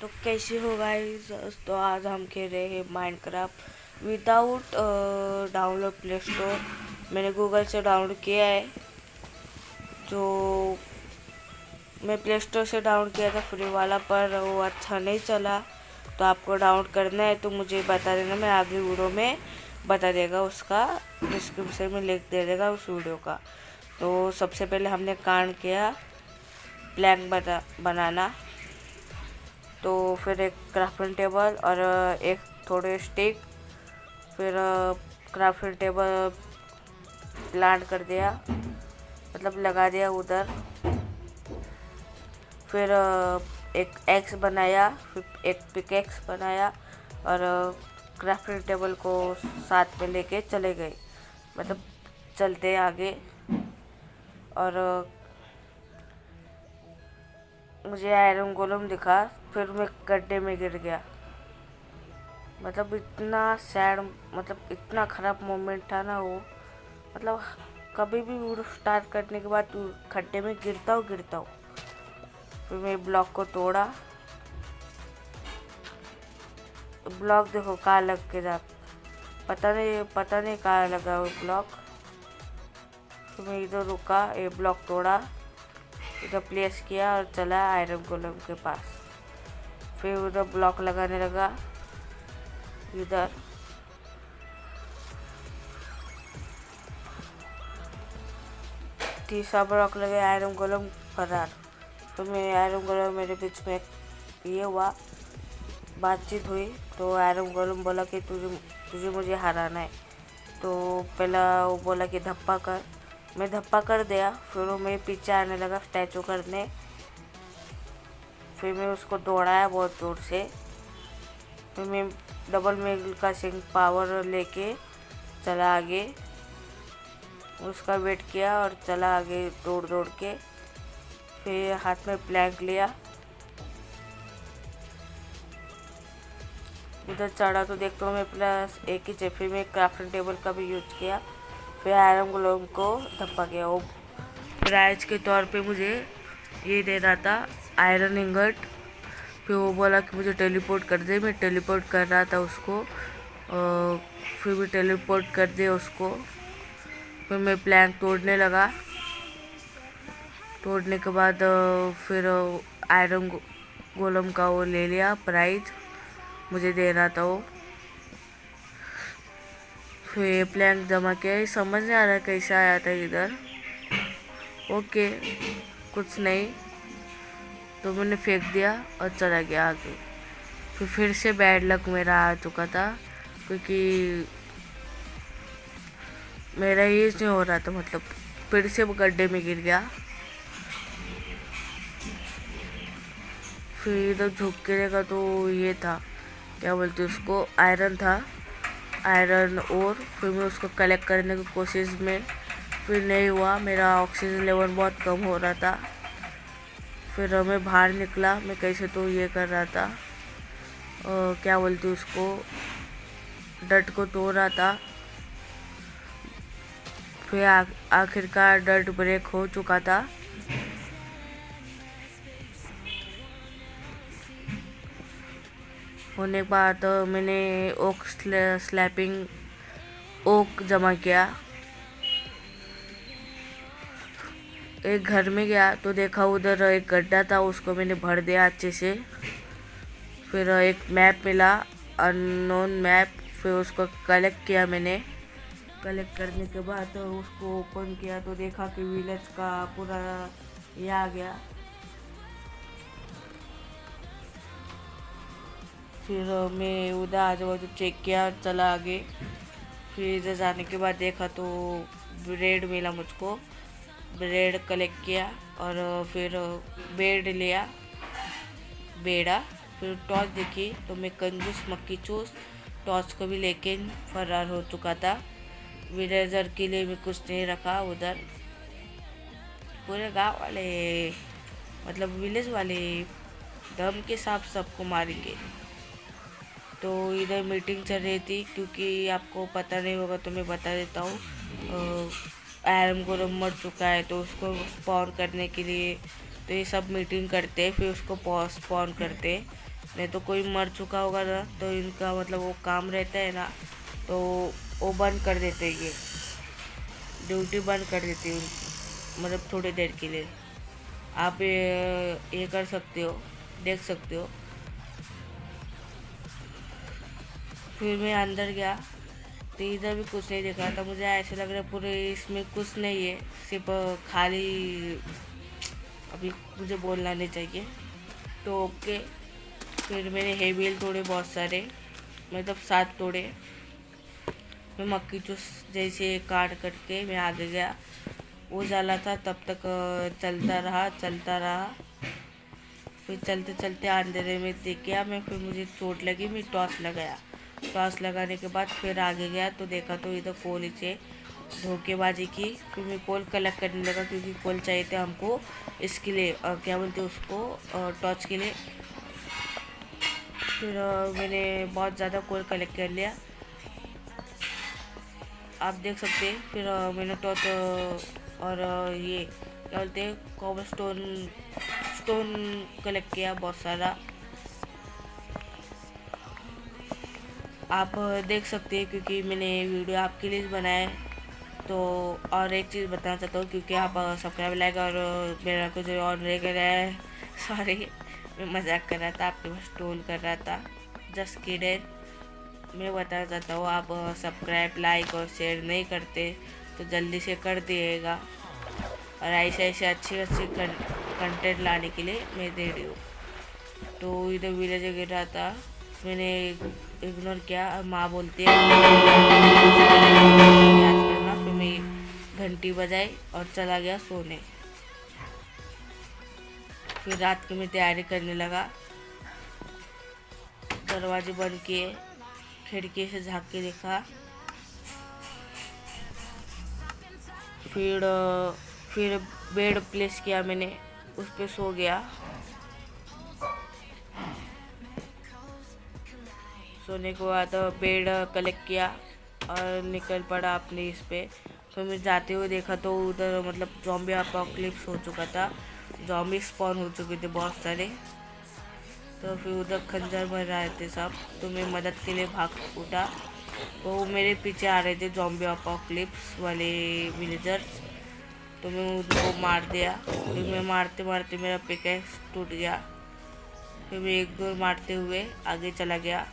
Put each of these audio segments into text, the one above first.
तो कैसे हो गाइस। तो आज हम खेल रहे हैं Minecraft without download play store. मैंने गूगल से डाउनलोड किया है। जो मैं प्ले स्टोर से डाउनलोड किया था फ्री वाला, पर वो अच्छा नहीं चला। तो आपको डाउनलोड करना है तो मुझे बता देना, मैं आगे वीडियो में बता देगा, उसका डिस्क्रिप्शन में लिंक दे देगा उस वीडियो का। तो सबसे पहले हमने काम किया प्लैंक बनाना। तो फिर एक क्राफ्टिंग टेबल और एक थोड़े स्टिक, फिर क्राफ्टिंग टेबल प्लांट कर दिया, मतलब लगा दिया उधर। फिर एक एक्स बनाया, फिर एक पिकेक्स बनाया और क्राफ्टिंग टेबल को साथ में लेके चले गए, मतलब चलते आगे। और मुझे आयरन गोलम दिखा, फिर मैं गड्ढे में गिर गया। मतलब इतना सैड, मतलब इतना ख़राब मोमेंट था ना वो। मतलब कभी भी वीडियो स्टार्ट करने के बाद तू खड्डे में गिरता हूँ। फिर मैं ब्लॉक को तोड़ा। ब्लॉक देखो कहाँ लग के जा, पता नहीं कहाँ लगा वो ब्लॉक। फिर मैं इधर रुका, ये ब्लॉक तोड़ा, इधर प्लेस किया और चला आयरन गोलम के पास। फिर उधर ब्लॉक लगाने लगा इधर। तीसरा ब्लॉक लगे, आयरन गोलम फरार। तो मैं आयरन गोलम, मेरे बीच में ये हुआ, बातचीत हुई। तो आयरन गोलम बोला कि तुझे मुझे हराना है। तो पहला वो बोला कि धप्पा कर, मैं धप्पा कर दिया। फिर वो मेरे पीछे आने लगा स्टैचू करने। फिर मैं उसको दौड़ाया बहुत ज़ोर से। फिर मैं डबल मेगल का सिंह पावर लेके चला आगे, उसका वेट किया और चला आगे दौड़ के। फिर हाथ में प्लैंक लिया, उधर चढ़ा तो देखता हूँ मैं प्लस एक ही चेफी में क्राफ्टिंग टेबल का भी यूज किया। फिर आयरन गोलम को धप्पा किया। वो प्राइज के तौर पे मुझे ये दे रहा था, आयरन इंगट। फिर वो बोला कि मुझे टेलीपोर्ट कर दे। मैं टेलीपोर्ट कर रहा था उसको, फिर भी टेलीपोर्ट कर दिया उसको। फिर मैं प्लैंक तोड़ने लगा। तोड़ने के बाद फिर आयरन गोलम का वो ले लिया, प्राइज मुझे दे रहा था वो। फिर ये प्लैंक जमा किया, समझ नहीं आ रहा कैसे आया था इधर। ओके, कुछ नहीं, तो मैंने फेंक दिया और चला गया आगे। फिर से बैड लक मेरा आ चुका था, क्योंकि मेरा यूज नहीं हो रहा था, मतलब फिर से वो गड्ढे में गिर गया। फिर इधर झुक के देखा तो ये था, क्या बोलते उसको, आयरन था, आयरन। और फिर मैं उसको कलेक्ट करने की कोशिश में, फिर नहीं हुआ, मेरा ऑक्सीजन लेवल बहुत कम हो रहा था। फिर मैं बाहर निकला, मैं कैसे तो ये कर रहा था, क्या बोलते उसको, डट को तोड़ रहा था। फिर आखिरकार डट ब्रेक हो चुका था। होने के बाद मैंने ओक स्लैपिंग ओक जमा किया। एक घर में गया तो देखा उधर एक गड्ढा था, उसको मैंने भर दिया अच्छे से। फिर एक मैप मिला, अननोन मैप। फिर उसको कलेक्ट किया मैंने। कलेक्ट करने के बाद तो उसको ओपन किया तो देखा कि विलेज का पूरा ये आ गया। फिर मैं उधर आजू बाजू चेक किया, चला आगे। फिर इधर जाने के बाद देखा तो ब्रेड मिला मुझको, ब्रेड कलेक्ट किया और फिर बेड लिया, बेड़ा। फिर टॉर्च देखी तो मैं कंजूस मक्की चूस टॉर्च को भी लेके फरार हो चुका था। विलेजर के लिए भी कुछ नहीं रखा उधर। पूरे गांव वाले, मतलब विलेज वाले दम के साथ सबको मारेंगे। तो इधर मीटिंग चल रही थी, क्योंकि आपको पता नहीं होगा तो मैं बता देता हूँ। आयरन गोलम मर चुका है, तो उसको स्पॉन करने के लिए तो तो ये सब मीटिंग करते, फिर उसको पोस्टपोन करते। नहीं तो कोई मर चुका होगा ना, तो इनका मतलब वो काम रहता है ना, तो वो बंद कर देते, ये ड्यूटी बंद कर देती है मतलब थोड़ी देर के लिए। आप ये कर सकते हो, देख सकते हो। फिर मैं अंदर गया तो इधर भी कुछ नहीं दिख रहा था। मुझे ऐसे लग रहा है पूरे इसमें कुछ नहीं है, सिर्फ खाली। अभी मुझे बोलना नहीं चाहिए, तो ओके। फिर मैंने हेबिल तोड़े बहुत सारे, मतलब 7 तोड़े। मैं मक्की चूस जैसे काट करके मैं आगे गया। वो जाला था तब तक चलता रहा। फिर चलते चलते अंधेरे में दिख गया मैं। फिर मुझे चोट लगी, मैं टॉर्च लगाया। टॉर्च लगाने के बाद फिर आगे गया तो देखा तो इधर कोल से धोखेबाजी की। फिर मैं कोल कलेक्ट करने लगा, क्योंकि कोल चाहिए थे हमको इसके लिए, क्या बोलते उसको, टॉर्च के लिए। फिर मैंने बहुत ज़्यादा कोल कलेक्ट कर लिया, आप देख सकते हैं। फिर मैंने टॉर्च और ये क्या बोलते हैं कॉबर स्टोन कलेक्ट किया बहुत सारा, आप देख सकते हैं, क्योंकि मैंने वीडियो आपके लिए बनाया है। तो और एक चीज़ बताना चाहता हूँ, क्योंकि आप सब्सक्राइब लाइक और मेरा को जो ऑन रह गया है सॉरी, मैं मजाक कर रहा था, आपके पास ट्रोल कर रहा था, जस्ट किडेड। मैं बताना चाहता हूँ, आप सब्सक्राइब लाइक और शेयर नहीं करते तो जल्दी से कर दिएगा। और ऐसे ऐसे अच्छे कंटेंट लाने के लिए मैं दे रही हूँ। तो इधर विलेज गिर रहा था, मैंने इग्नोर किया। माँ बोलती है याद करना। फिर मैं घंटी बजाई और चला गया सोने। फिर रात की मैं तैयारी करने लगा, दरवाजे बंद किए, खिड़की से झाँक के देखा। फिर बेड प्लेस किया मैंने, उस पर सो गया। सोने के बाद बेड कलेक्ट किया और निकल पड़ा अपने इस पे। फिर मैं जाते हुए देखा तो उधर मतलब ज़ॉम्बी अपोकलिप्स हो चुका था, ज़ॉम्बी स्पॉन हो चुके थे बहुत सारे। तो फिर उधर खंजर मर रहे थे सब, तो मैं मदद के लिए भाग उठा। तो वो मेरे पीछे आ रहे थे ज़ॉम्बी अपोकलिप्स वाले विलेजर्स, तो मैं उनको मार दिया। फिर मैं मारते मारते मेरा पिकैक्स टूट गया। फिर मैं एक दो मारते हुए आगे चला गया।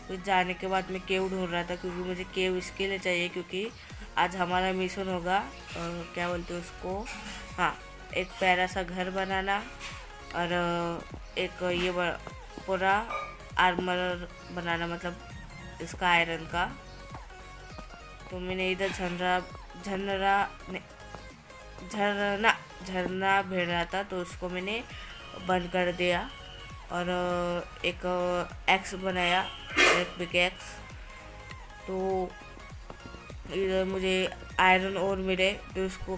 फिर जाने के बाद मैं केव ढूंढ रहा था, क्योंकि मुझे केव इसके लिए चाहिए क्योंकि आज हमारा मिशन होगा, क्या बोलते हैं उसको, हाँ, एक प्यारा सा घर बनाना और एक ये पूरा आर्मर बनाना, मतलब इसका आयरन का। तो मैंने इधर झरना भेड़ रहा था, तो उसको मैंने बंद कर दिया और एक एक्स बनाया, एक बिग एक्स। तो इधर मुझे आयरन और मिले तो उसको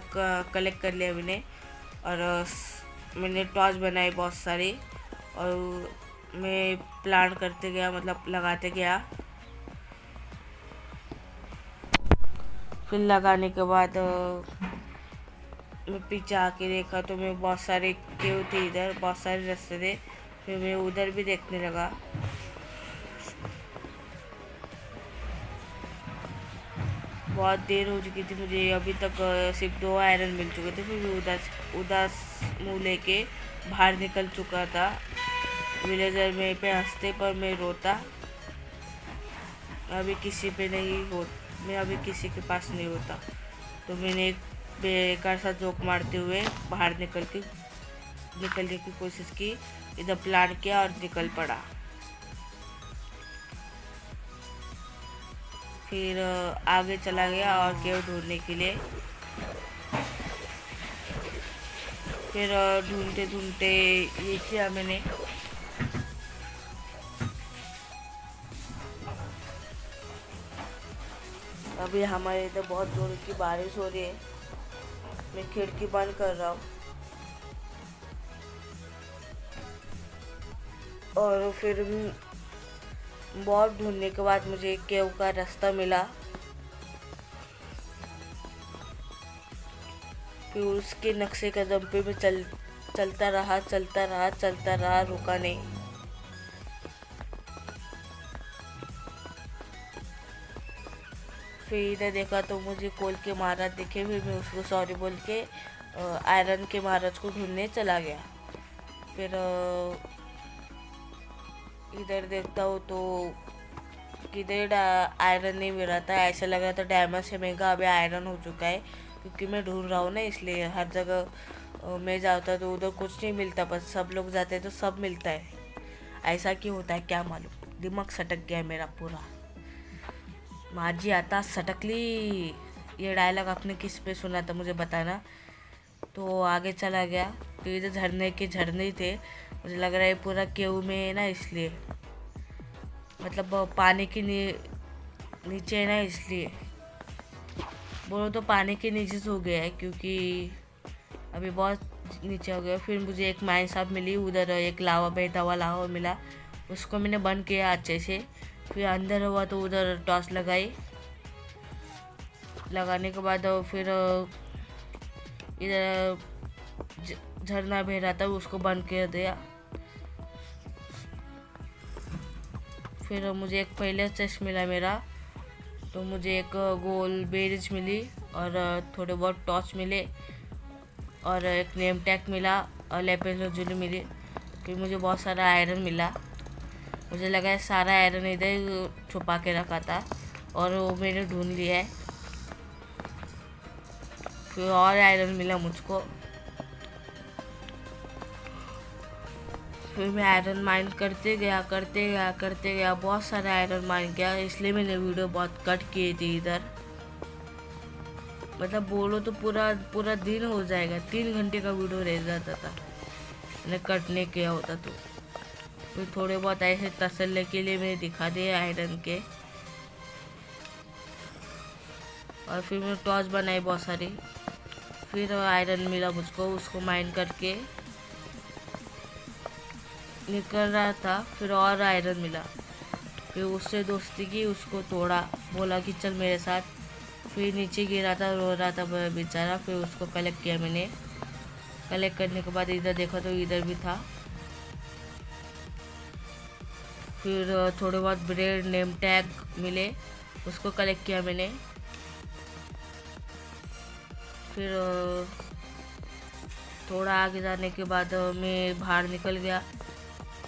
कलेक्ट कर लिया मैंने। और मैंने टॉर्च बनाई बहुत सारी और मैं प्लांट करते गया, मतलब लगाते गया। फिर लगाने के बाद मैं पीछे आके देखा तो मैं बहुत सारे केव थे, इधर बहुत सारे रास्ते थे। फिर मैं उधर भी देखने लगा। बहुत देर हो चुकी थी मुझे, अभी तक सिर्फ 2 आयरन मिल चुके थे। फिर मैं उदास मुँह लेके बाहर निकल चुका था। विलेजर मेरे पे हंसते पर मैं रोता। अभी किसी पे नहीं हो, मैं अभी किसी के पास नहीं होता। तो मैंने एक बेकार सा जोक मारते हुए बाहर निकलने की कोशिश की, इधर प्लान किया और निकल पड़ा। फिर आगे चला गया और केव ढूंढने के लिए। फिर ढूंढते ढूंढते ये किया मैंने, अभी हमारे इधर बहुत जोर की बारिश हो रही है। मैं खिड़की बंद कर रहा हूँ और फिर बहुत ढूंढने के बाद मुझे केव का रास्ता मिला। फिर उसके नक्शे कदम पे मैं चलता रहा, रुका नहीं। फिर इधर देखा तो मुझे कोल के महाराज दिखे, फिर मैं उसको सॉरी बोल के आयरन के महाराज को ढूंढने चला गया। फिर इधर देखता हूँ तो किधर आयरन नहीं मिल रहा था, ऐसा लग रहा था डायमंड से महंगा अभी आयरन हो चुका है, क्योंकि मैं ढूंढ रहा हूँ ना, इसलिए हर जगह मैं जाता तो उधर कुछ नहीं मिलता, बस सब लोग जाते तो सब मिलता है। ऐसा क्यों होता है क्या मालूम, दिमाग सटक गया मेरा पूरा। माझी आता सटकली, ये डायलॉग आपने किस पे सुना था मुझे बताना। तो आगे चला गया तो इधर झरने थे, मुझे लग रहा है पूरा केव में है ना, इसलिए मतलब पानी के नीचे है ना, इसलिए बोलो तो पानी के नीचे से हो गया है, क्योंकि अभी बहुत नीचे हो गया। फिर मुझे एक माइन साहब मिली, उधर एक लावा बहता हुआ लावा मिला, उसको मैंने बंद किया अच्छे से। फिर अंदर हुआ तो उधर टॉर्च लगाने के बाद फिर इधर झरना बह रहा था, उसको बंद कर दिया। फिर मुझे एक पहले चेस्ट मिला मेरा, तो मुझे एक गोल बेरिज मिली और थोड़े बहुत टॉर्च मिले और एक नेम टैग मिला और लेपिस lazuli मिली। फिर मुझे बहुत सारा आयरन मिला, मुझे लगा सारा आयरन इधर छुपा के रखा था और वो मैंने ढूंढ लिया है। फिर और आयरन मिला मुझको, फिर मैं आयरन माइन करते गया, बहुत सारा आयरन माइन किया, इसलिए मैंने वीडियो बहुत कट किए थी इधर। मतलब बोलो तो पूरा दिन हो जाएगा, 3 घंटे का वीडियो रह जाता था मैंने कट नहीं किया होता तो। फिर थोड़े बहुत ऐसे तसल्ली के लिए मैंने दिखा दिए आयरन के, और फिर मैंने टॉर्च बनाई बहुत सारी। फिर आयरन मिला मुझको, उसको माइन करके निकल रहा था, फिर और आयरन मिला। फिर उससे दोस्ती की, उसको तोड़ा, बोला कि चल मेरे साथ। फिर नीचे गिरा था, रो रहा था बेचारा, फिर उसको कलेक्ट किया मैंने। कलेक्ट करने के बाद इधर देखा तो इधर भी था। फिर थोड़े बहुत ब्रेड नेम टैग मिले, उसको कलेक्ट किया मैंने। फिर थोड़ा आगे जाने के बाद मैं बाहर निकल गया।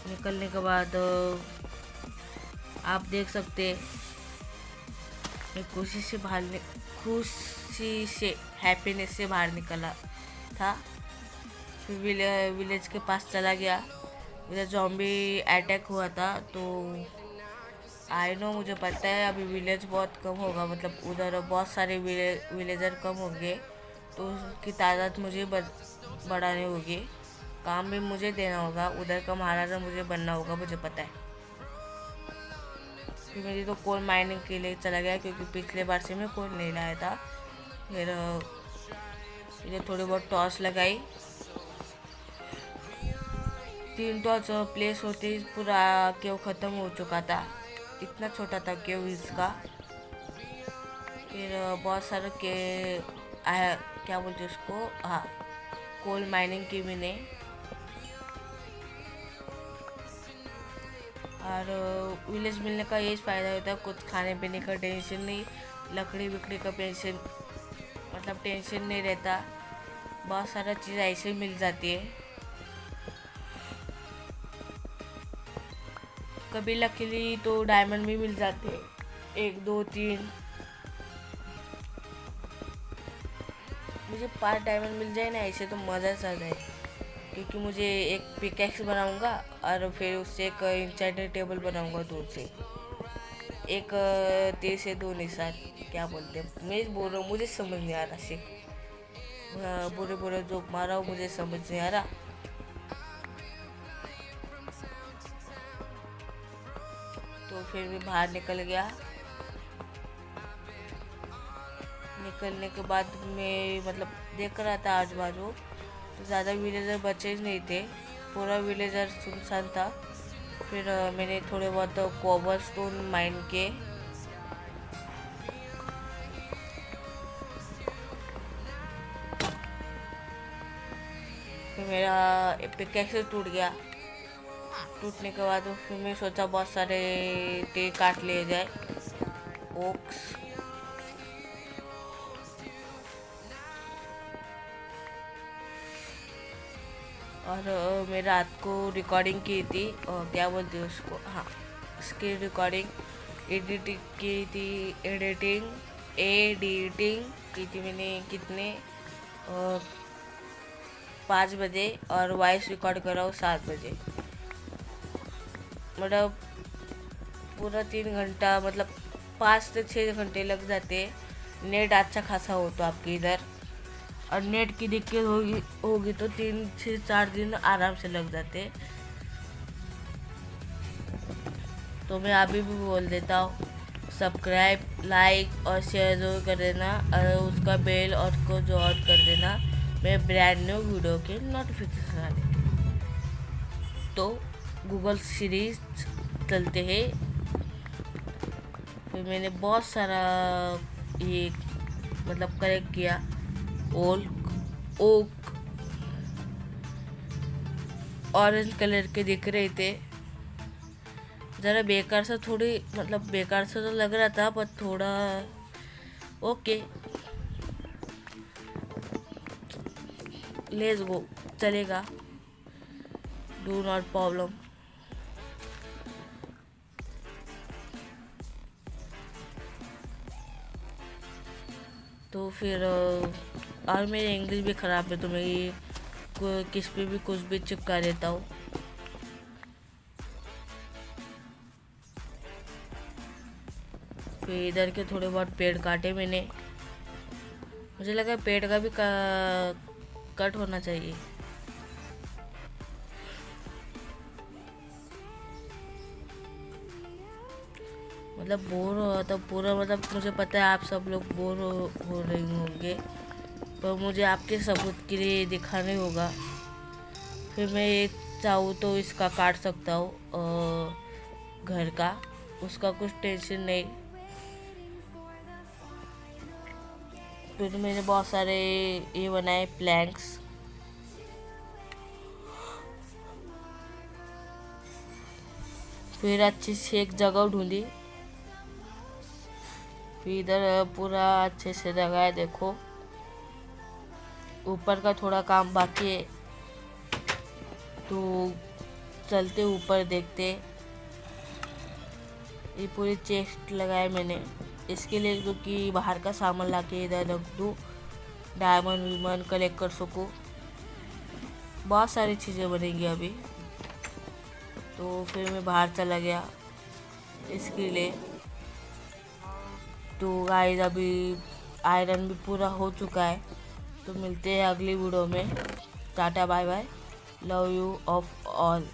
निकलने के बाद आप देख सकते मैं खुशी से हैप्पीनेस से बाहर निकला था। फिर विलेज के पास चला गया, उधर ज़ॉम्बी अटैक हुआ था। तो आई नो, मुझे पता है अभी विलेज बहुत कम होगा, मतलब उधर बहुत सारे विलेजर कम होंगे, तो उसकी तादाद मुझे बढ़ानी होगी, काम भी मुझे देना होगा, उधर का महाराजा मुझे बनना होगा, मुझे पता है। फिर मेरी तो कोल माइनिंग के लिए चला गया, क्योंकि पिछले बार से मैं कोल नहीं लाया था। फिर इधर थोड़ी बहुत टॉर्च लगाई, 3 टॉर्च प्लेस होते पूरा केव ख़त्म हो चुका था, इतना छोटा था केव इसका। फिर बहुत सारे क्या बोलते उसको, हाँ, कोल माइनिंग की मैंने। और विलेज मिलने का यही फ़ायदा होता है, कुछ खाने पीने का टेंशन नहीं, लकड़ी बिकड़ी का टेंशन, मतलब टेंशन नहीं रहता, बहुत सारा चीज़ ऐसे ही मिल जाती है। कभी लकीली तो डायमंड भी मिल जाते हैं, 1 2 3, मुझे 5 डायमंड मिल जाए ना ऐसे तो मज़ा सा जाए, क्योंकि मुझे एक पिकैक्स बनाऊंगा और फिर उससे एक इंचेंटेड टेबल बनाऊंगा दूर से, एक तीर से 2 निशान, क्या बोलते हैं, मैं बोल रहा हूँ, मुझे समझ नहीं आ रहा, सिर्फ बुरे जोक मारा हूँ, मुझे समझ नहीं आ रहा। तो फिर मैं बाहर निकल गया। निकलने के बाद मैं मतलब देख रहा था आजू बाजू, तो ज़्यादा विलेजर बचे नहीं थे, पूरा विलेजर सुनसान था। फिर मैंने थोड़े बहुत कोबल स्टोन माइन किए, मेरा पिकैक्स टूट गया। टूटने के बाद फिर मैं सोचा बहुत सारे ट्री काट लिए जाए, ओक्स। और मैं रात को रिकॉर्डिंग की थी, और क्या बोलते हैं उसको, हाँ, स्क्रीन रिकॉर्डिंग एडिटिंग की थी। एडिटिंग की थी मैंने कितने 5 बजे, और वॉइस रिकॉर्ड कर रहा हूँ 7 बजे। मतलब पूरा 3 घंटा, मतलब 5 से 6 घंटे लग जाते। नेट अच्छा खासा हो तो आपके इधर, और नेट की दिक्कत होगी तो 3 से 4 दिन आराम से लग जाते। तो मैं अभी भी बोल देता हूँ, सब्सक्राइब, लाइक और शेयर जरूर कर देना, और उसका बेल और को जो ऑन कर देना, मैं ब्रांड न्यू वीडियो के नोटिफिकेशन आने। तो गूगल सीरीज चलते हैं। फिर मैंने बहुत सारा ये मतलब कलेक्ट किया। ओक ऑरेंज कलर के दिख रहे थे, ज़रा बेकार सा, थोड़ी मतलब बेकार सा तो लग रहा था, पर थोड़ा ओके, लेट्स गो, चलेगा, डू नॉट प्रॉब्लम। तो फिर और मेरी इंग्लिश भी ख़राब है, तो मैं ये किस पे भी कुछ भी चिपका देता हूँ। फिर इधर के थोड़े बहुत पेड़ काटे मैंने, मुझे लगा पेड़ का भी कट होना चाहिए। मतलब बोर हो रहा था पूरा, मतलब मुझे पता है आप सब लोग बोर हो रहे होंगे, पर मुझे आपके सबूत के लिए दिखाने होगा। फिर मैं ये चाहूँ तो इसका काट सकता हूँ घर का, उसका कुछ टेंशन नहीं। फिर मैंने बहुत सारे ये बनाए प्लैंक्स। फिर अच्छी से एक जगह ढूंढी, फिर इधर पूरा अच्छे से लगाया। देखो ऊपर का थोड़ा काम बाकी है, तो चलते ऊपर देखते। ये पूरी चेस्ट लगाए मैंने इसके लिए, क्योंकि बाहर का सामान लाके इधर रख दूँ, डायमंड वीमंड कलेक्ट कर सकूँ। बहुत सारी चीज़ें बनेंगी अभी। तो फिर मैं बाहर चला गया इसके लिए। तो गाइस अभी आयरन भी पूरा हो चुका है। तो मिलते हैं अगली वीडियो में। Tata bye bye, love you of all.